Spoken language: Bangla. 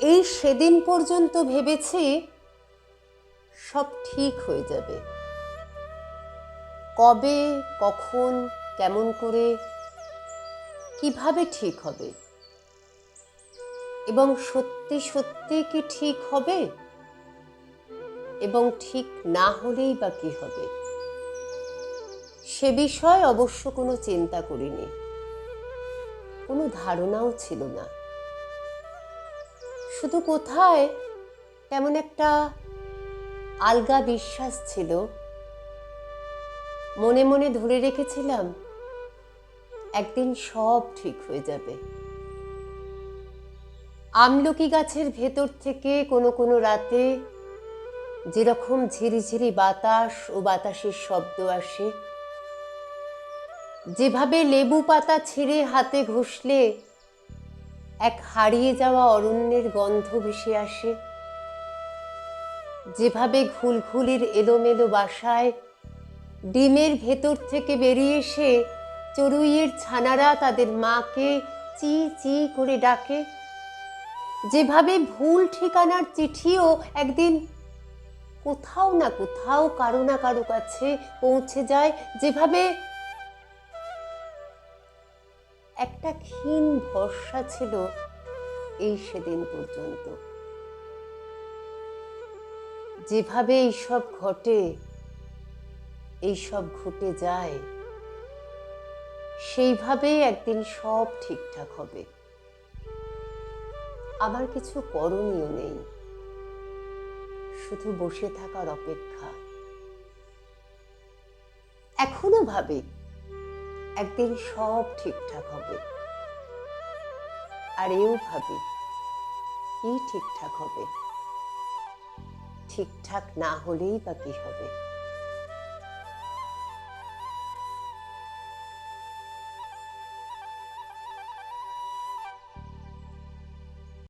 এই সেদিন পর্যন্ত ভেবেছি সব ঠিক হয়ে যাবে। কবে, কখন, কেমন করে, কিভাবে ঠিক হবে, এবং সত্যি সত্যি কি ঠিক হবে, এবং ঠিক না হলেই বা কি হবে, সে বিষয়ে অবশ্য কোনো চিন্তা করিনি, কোনো ধারণাও ছিল না। শুধু কোথায় কেমন একটা আলগা বিশ্বাস ছিল, মনে মনে ধরে রেখেছিলাম একদিন সব ঠিক হয়ে যাবে। আমলকি গাছের ভেতর থেকে কোনো কোনো রাতে যেরকম ঝিরিঝিরি বাতাস ও বাতাসের শব্দ আসে, যেভাবে লেবু পাতা ছিঁড়ে হাতে ঘষলে এক হারিয়ে যাওয়া অরণ্যের গন্ধ ভেসে আসে, যেভাবে ঘুলঘুলির এলোমেলো বাসায় ডিমের ভেতর থেকে বেরিয়ে এসে চড়ুইয়ের ছানারা তাদের মাকে চি চি করে ডাকে, যেভাবে ভুল ঠিকানার চিঠিও একদিন কোথাও না কোথাও কারো না কারো কাছে পৌঁছে যায়, যেভাবে একটা ক্ষীণ ভরসা ছিল এই সেদিন পর্যন্ত। যেভাবে এইসব ঘটে, এইসব ঘটে যায়, সেইভাবেই একদিন সব ঠিকঠাক হবে। আমার কিছু করণীয় নেই, শুধু বসে থাকার অপেক্ষা। এখনো ভাবি একদিন সব ঠিকঠাক হবে, আর এও ভাবি কি ঠিকঠাক হবে, ঠিকঠাক না হলেই বা কি হবে।